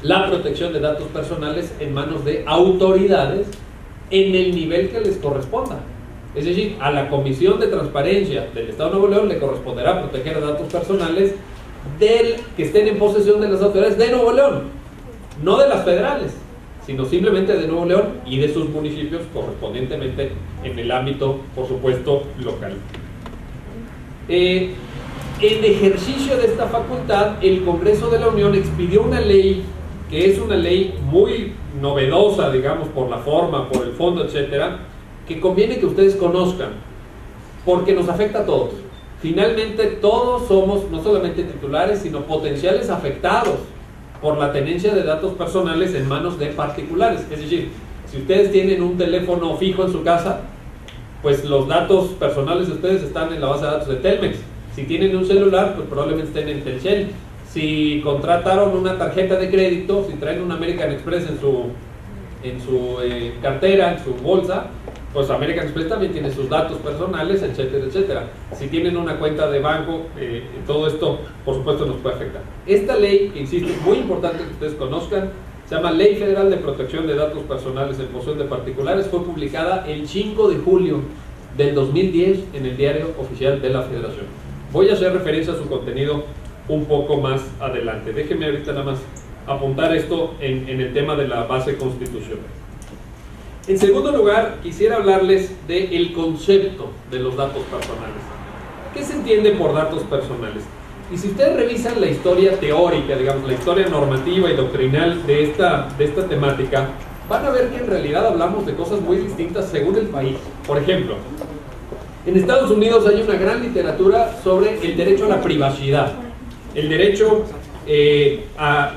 la protección de datos personales en manos de autoridades en el nivel que les corresponda. Es decir, a la Comisión de Transparencia del Estado de Nuevo León le corresponderá proteger datos personales del que estén en posesión de las autoridades de Nuevo León, no de las federales, sino simplemente de Nuevo León y de sus municipios correspondientemente en el ámbito, por supuesto, local. En ejercicio de esta facultad, el Congreso de la Unión expidió una ley que es una ley muy novedosa, digamos, por la forma, por el fondo, etcétera, que conviene que ustedes conozcan, porque nos afecta a todos. Finalmente, todos somos no solamente titulares, sino potenciales afectados por la tenencia de datos personales en manos de particulares. Es decir, si ustedes tienen un teléfono fijo en su casa, pues los datos personales de ustedes están en la base de datos de Telmex. Si tienen un celular, pues probablemente estén en Telcel. Si contrataron una tarjeta de crédito, si traen un American Express en su cartera, en su bolsa, pues American Express también tiene sus datos personales, etcétera, etcétera. Si tienen una cuenta de banco, todo esto, por supuesto, nos puede afectar. Esta ley, que insisto, es muy importante que ustedes conozcan, se llama Ley Federal de Protección de Datos Personales en posesión de particulares, fue publicada el 5 de julio del 2010 en el Diario Oficial de la Federación. Voy a hacer referencia a su contenido un poco más adelante. Déjenme ahorita nada más apuntar esto en el tema de la base constitucional. En segundo lugar, quisiera hablarles del concepto de los datos personales. ¿Qué se entiende por datos personales? Y si ustedes revisan la historia teórica, digamos, la historia normativa y doctrinal de esta temática, van a ver que en realidad hablamos de cosas muy distintas según el país. Por ejemplo, en Estados Unidos hay una gran literatura sobre el derecho a la privacidad, el derecho a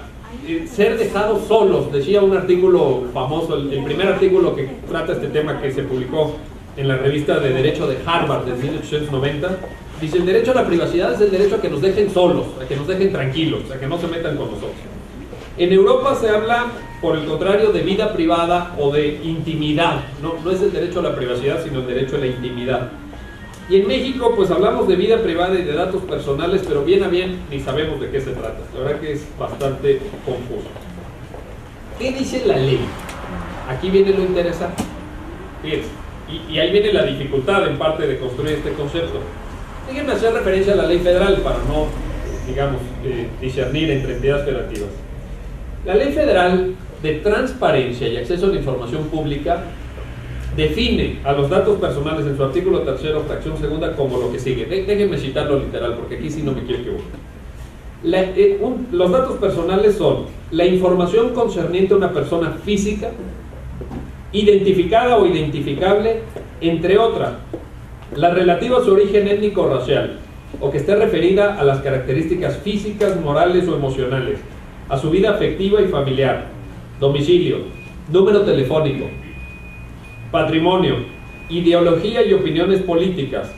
ser dejados solos. Decía un artículo famoso, el primer artículo que trata este tema, que se publicó en la revista de Derecho de Harvard de 1890, dice: el derecho a la privacidad es el derecho a que nos dejen solos, a que nos dejen tranquilos, a que no se metan con nosotros. En Europa se habla, por el contrario, de vida privada o de intimidad. No es el derecho a la privacidad, sino el derecho a la intimidad. Y en México, pues hablamos de vida privada y de datos personales, pero bien a bien ni sabemos de qué se trata. La verdad que es bastante confuso. ¿Qué dice la ley? Aquí viene lo interesante. Fíjense, y ahí viene la dificultad en parte de construir este concepto. Déjenme hacer referencia a la ley federal para no, digamos, discernir entre entidades federativas. La Ley Federal de Transparencia y Acceso a la Información Pública define a los datos personales en su artículo 3º, fracción 2, como lo que sigue. Déjenme citarlo literal, porque aquí sí no me quiero equivocar. Los datos personales son la información concerniente a una persona física, identificada o identificable, entre otras, la relativa a su origen étnico o racial, o que esté referida a las características físicas, morales o emocionales, a su vida afectiva y familiar, domicilio, número telefónico, patrimonio, ideología y opiniones políticas,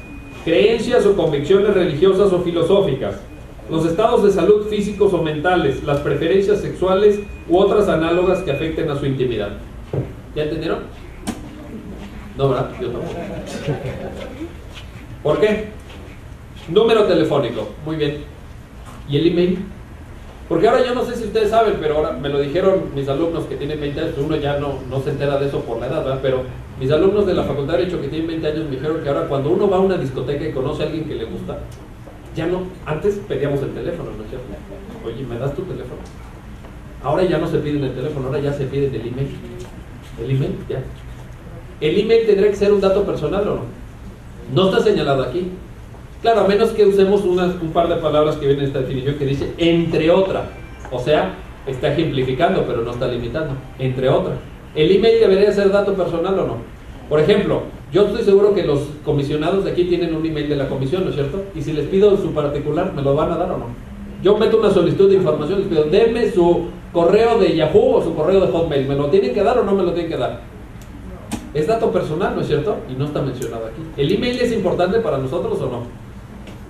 creencias o convicciones religiosas o filosóficas, los estados de salud físicos o mentales, las preferencias sexuales u otras análogas que afecten a su intimidad. ¿Ya entendieron? No, ¿verdad? Yo tampoco. ¿Por qué? Número telefónico, muy bien. ¿Y el email? Porque ahora yo no sé si ustedes saben, pero ahora me lo dijeron mis alumnos que tienen 20 años, uno ya no se entera de eso por la edad, ¿verdad? Pero mis alumnos de la Facultad de Derecho que tienen 20 años me dijeron que ahora cuando uno va a una discoteca y conoce a alguien que le gusta, ya no, antes pedíamos el teléfono, ¿no es cierto? Oye, ¿me das tu teléfono? Ahora ya no se piden el teléfono, ahora ya se piden el email. El email, ya. ¿El email tendría que ser un dato personal o no? No está señalado aquí. Claro, a menos que usemos un par de palabras que vienen en esta definición que dice entre otras. O sea, está ejemplificando, pero no está limitando. Entre otras. ¿El email debería ser dato personal o no? Por ejemplo, yo estoy seguro que los comisionados de aquí tienen un email de la comisión, ¿no es cierto? Y si les pido su particular, ¿me lo van a dar o no? Yo meto una solicitud de información, les pido, denme su correo de Yahoo o su correo de Hotmail. ¿Me lo tienen que dar o no me lo tienen que dar? Es dato personal, ¿no es cierto? Y no está mencionado aquí. ¿El email es importante para nosotros o no?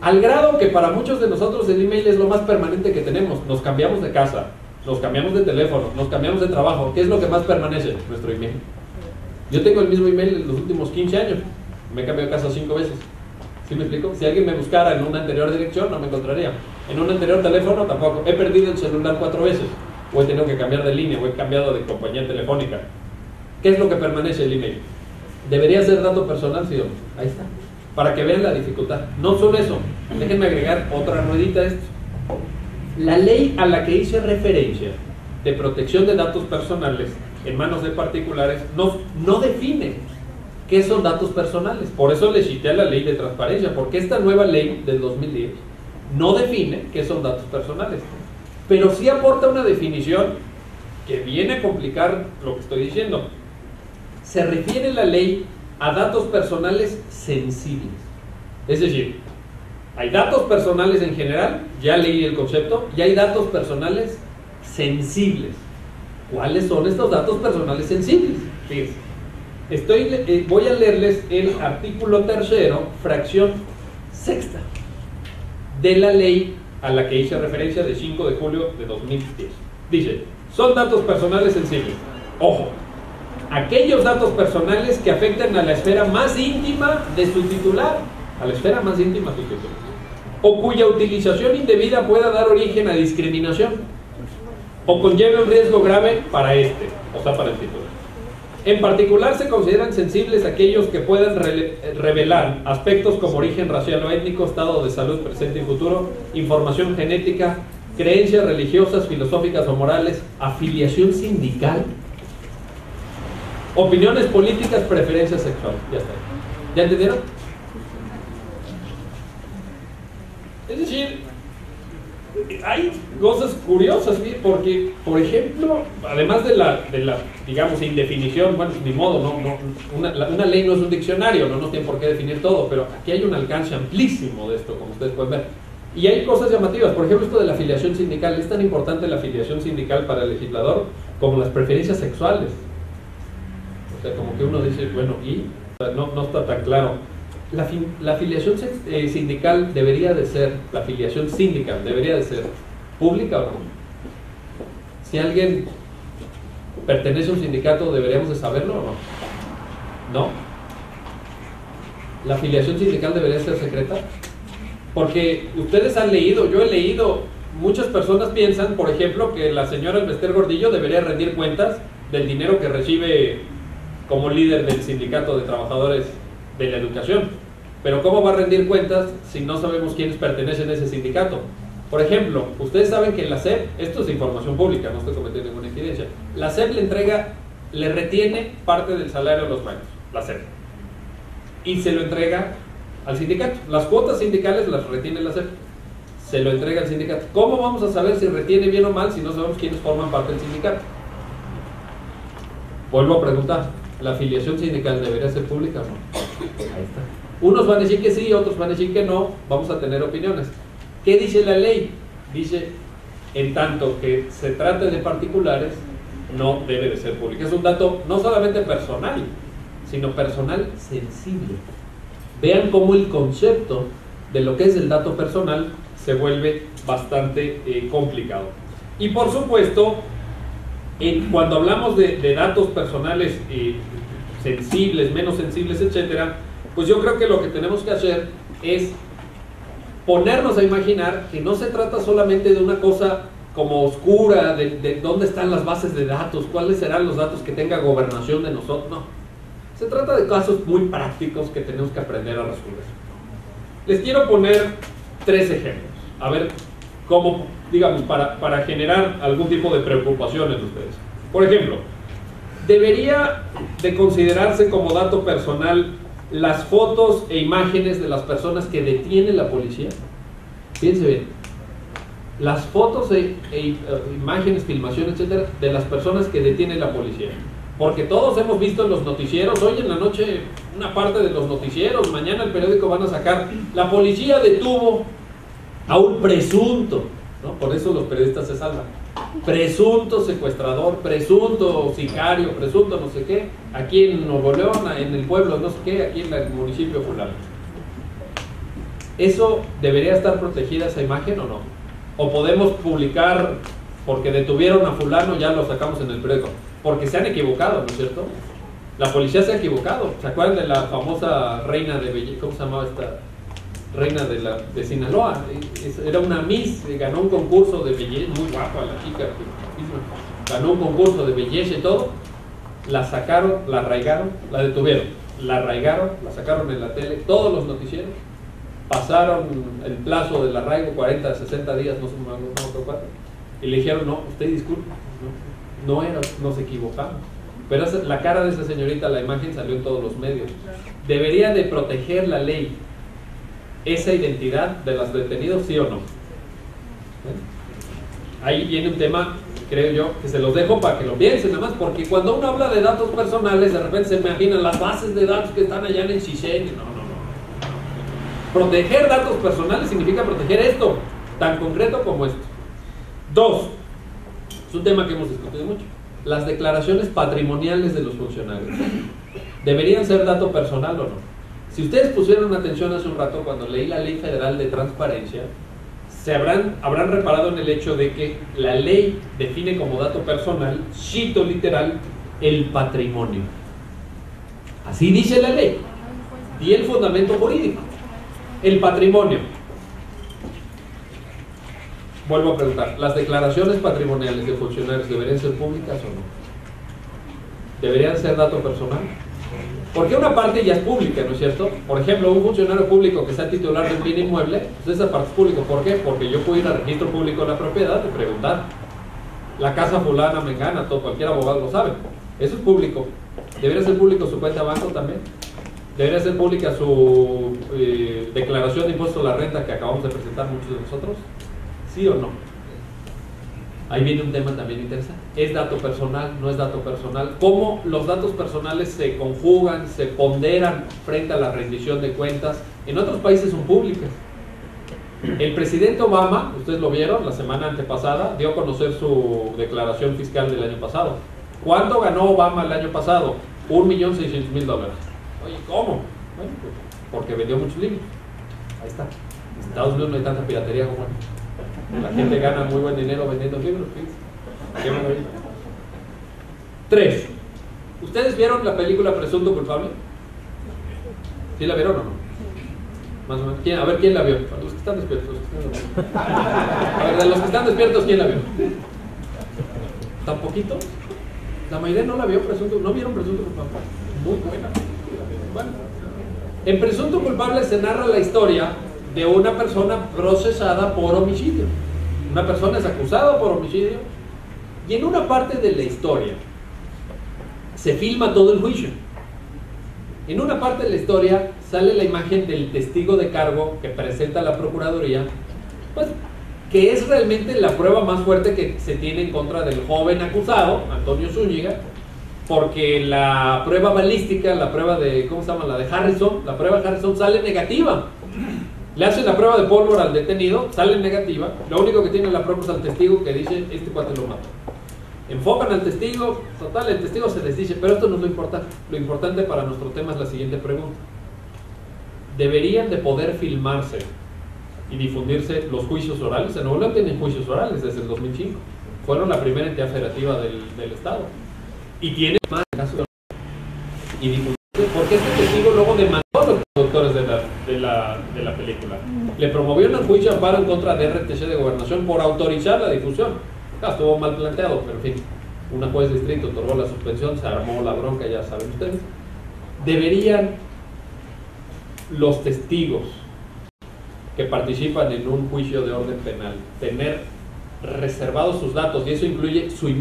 Al grado que para muchos de nosotros el email es lo más permanente que tenemos. Nos cambiamos de casa, nos cambiamos de teléfono, nos cambiamos de trabajo. ¿Qué es lo que más permanece? Nuestro email. Yo tengo el mismo email en los últimos 15 años. Me he cambiado de casa 5 veces. ¿Sí me explico? Si alguien me buscara en una anterior dirección, no me encontraría. En un anterior teléfono, tampoco. He perdido el celular 4 veces. o he tenido que cambiar de línea, o he cambiado de compañía telefónica. ¿Qué es lo que permanece el email? ¿Debería ser dato personal? Sí, ahí está. Para que vean la dificultad. No solo eso, déjenme agregar otra ruedita a esto. La ley a la que hice referencia de protección de datos personales en manos de particulares no define qué son datos personales. Por eso le cité a la ley de transparencia, porque esta nueva ley del 2010 no define qué son datos personales, pero sí aporta una definición que viene a complicar lo que estoy diciendo. Se refiere la ley a datos personales sensibles. Es decir, hay datos personales en general, ya leí el concepto, y hay datos personales sensibles. ¿Cuáles son estos datos personales sensibles? Fíjense, voy a leerles el artículo 3º, fracción 6ª, de la ley a la que hice referencia de 5 de julio de 2010. Dice, son datos personales sensibles. Ojo, aquellos datos personales que afectan a la esfera más íntima de su titular, a la esfera más íntima de su titular, o cuya utilización indebida pueda dar origen a discriminación, o conlleve un riesgo grave para para el titular. En particular se consideran sensibles aquellos que puedan revelar aspectos como origen racial o étnico, estado de salud presente y futuro, información genética, creencias religiosas, filosóficas o morales, afiliación sindical, opiniones políticas, preferencias sexuales. Ya está. ¿Ya entendieron? Es decir, hay cosas curiosas, porque, por ejemplo, además de la digamos, indefinición, bueno, ni modo, una ley no es un diccionario, no nos tiene por qué definir todo, pero aquí hay un alcance amplísimo de esto, como ustedes pueden ver. Y hay cosas llamativas, por ejemplo, esto de la afiliación sindical. Es tan importante la afiliación sindical para el legislador como las preferencias sexuales. O sea, como que uno dice, bueno, y no está tan claro. La afiliación sindical debería de ser, la afiliación sindical debería de ser pública o no. Si alguien pertenece a un sindicato, ¿deberíamos de saberlo o no? ¿No? ¿La afiliación sindical debería ser secreta? Porque ustedes han leído, yo he leído, muchas personas piensan, por ejemplo, que la señora Elbester Gordillo debería rendir cuentas del dinero que recibe como líder del sindicato de trabajadores de la educación. Pero ¿cómo va a rendir cuentas si no sabemos quiénes pertenecen a ese sindicato? Por ejemplo, ustedes saben que la SEP, esto es información pública, no estoy cometiendo ninguna infidencia, la SEP le retiene parte del salario a los maestros, la SEP, y se lo entrega al sindicato. Las cuotas sindicales las retiene la SEP, se lo entrega al sindicato. ¿Cómo vamos a saber si retiene bien o mal si no sabemos quiénes forman parte del sindicato? Vuelvo a preguntar, ¿la afiliación sindical debería ser pública o no? Ahí está. Unos van a decir que sí, otros van a decir que no, vamos a tener opiniones. ¿Qué dice la ley? Dice, en tanto que se trate de particulares, no debe de ser pública. Es un dato no solamente personal, sino personal sensible. Vean cómo el concepto de lo que es el dato personal se vuelve bastante complicado. Y por supuesto, cuando hablamos de datos personales sensibles, menos sensibles, etcétera, pues yo creo que lo que tenemos que hacer es ponernos a imaginar que no se trata solamente de una cosa como oscura, de dónde están las bases de datos, cuáles serán los datos que tenga gobernación de nosotros, no. Se trata de casos muy prácticos que tenemos que aprender a resolver. Les quiero poner 3 ejemplos, a ver cómo, digamos, para generar algún tipo de preocupación en ustedes. Por ejemplo, ¿debería de considerarse como dato personal las fotos e imágenes de las personas que detiene la policía? Fíjense bien, las fotos e imágenes, filmaciones, etcétera, de las personas que detiene la policía. Porque todos hemos visto en los noticieros, hoy en la noche una parte de los noticieros, mañana el periódico van a sacar, la policía detuvo a un presunto, ¿no? Por eso los periodistas se salvan. Presunto secuestrador, presunto sicario, presunto no sé qué, aquí en Nuevo León, en el pueblo no sé qué, aquí en el municipio fulano. ¿Eso debería estar protegida esa imagen o no? ¿O podemos publicar porque detuvieron a fulano, ya lo sacamos en el periódico? Porque se han equivocado, ¿no es cierto? La policía se ha equivocado. ¿Se acuerdan de la famosa reina de belleza? ¿Cómo se llamaba esta? Reina de Sinaloa. Era una Miss, ganó un concurso de belleza, muy guapa la chica, guapísima, ganó un concurso de belleza y todo, la sacaron, la arraigaron, la detuvieron, la arraigaron, la sacaron en la tele, todos los noticieros, pasaron el plazo del arraigo, 40, 60 días, no sé cuánto, y le dijeron, no, usted disculpe, no era, nos equivocamos. Pero la cara de esa señorita, la imagen salió en todos los medios. ¿Debería de proteger la ley esa identidad de los detenidos, sí o no? Ahí viene un tema, creo yo, que se los dejo para que lo piensen nada más, porque cuando uno habla de datos personales, de repente se imaginan las bases de datos que están allá en el Chichen. No. Proteger datos personales significa proteger esto, tan concreto como esto. 2, es un tema que hemos discutido mucho. Las declaraciones patrimoniales de los funcionarios ¿deberían ser dato personal o no? Si ustedes pusieron atención hace un rato cuando leí la Ley Federal de Transparencia, habrán reparado en el hecho de que la ley define como dato personal, cito literal, el patrimonio. Así dice la ley y el fundamento jurídico. El patrimonio. Vuelvo a preguntar, ¿las declaraciones patrimoniales de funcionarios deberían ser públicas o no? ¿Deberían ser dato personal? Porque una parte ya es pública, ¿no es cierto? Por ejemplo, un funcionario público que sea titular de un bien inmueble, pues esa parte es pública. ¿Por qué? Porque yo puedo ir al registro público de la propiedad y preguntar. La casa fulana, mengana, todo, cualquier abogado lo sabe. Eso es público. ¿Debería ser público su cuenta de banco también? ¿Debería ser pública su declaración de impuesto a la renta que acabamos de presentar muchos de nosotros? ¿Sí o no? Ahí viene un tema también interesante. ¿Es dato personal? ¿No es dato personal? ¿Cómo los datos personales se conjugan, se ponderan frente a la rendición de cuentas? En otros países son públicas. El presidente Obama, ustedes lo vieron, la semana antepasada, dio a conocer su declaración fiscal del año pasado. ¿Cuánto ganó Obama el año pasado? $1.600.000. Oye, ¿cómo? Bueno, pues porque vendió muchos libros. Ahí está. En Estados Unidos no hay tanta piratería como aquí. La gente gana muy buen dinero vendiendo libros. ¿Qué 3. ¿Ustedes vieron la película Presunto Culpable? ¿Sí la vieron o no? Más o menos. A ver, ¿quién la vio? Los que están despiertos. A ver, de los que están despiertos, ¿quién la vio? ¿Tan poquito? La mayoría no la vio. ¿No vieron Presunto Culpable? Muy buena. Bueno, en Presunto Culpable se narra la historia de una persona procesada por homicidio. Una persona es acusada por homicidio y en una parte de la historia se filma todo el juicio. En una parte de la historia sale la imagen del testigo de cargo que presenta la Procuraduría, pues, que es realmente la prueba más fuerte que se tiene en contra del joven acusado, Antonio Zúñiga, porque la prueba balística, la prueba de, ¿cómo se llama? La de Harrison, la prueba de Harrison sale negativa. Le hacen la prueba de pólvora al detenido, sale negativa. Lo único que tiene la prueba es al testigo que dice, este cuate lo mató. Enfocan al testigo, total, el testigo se les dice, pero esto no es lo importante. Lo importante para nuestro tema es la siguiente pregunta. ¿Deberían de poder filmarse y difundirse los juicios orales? En Nuevo León tienen juicios orales desde el 2005. Fueron la primera entidad federativa del Estado. Y tienen más casos y difundirse, porque este testigo luego demandó a los productores de la película. Le promovieron el juicio de amparo en contra de RTC de Gobernación por autorizar la difusión. Estuvo mal planteado, pero en fin, una juez de distrito otorgó la suspensión, se armó la bronca, ya saben ustedes. ¿Deberían los testigos que participan en un juicio de orden penal tener reservados sus datos, y eso incluye su imagen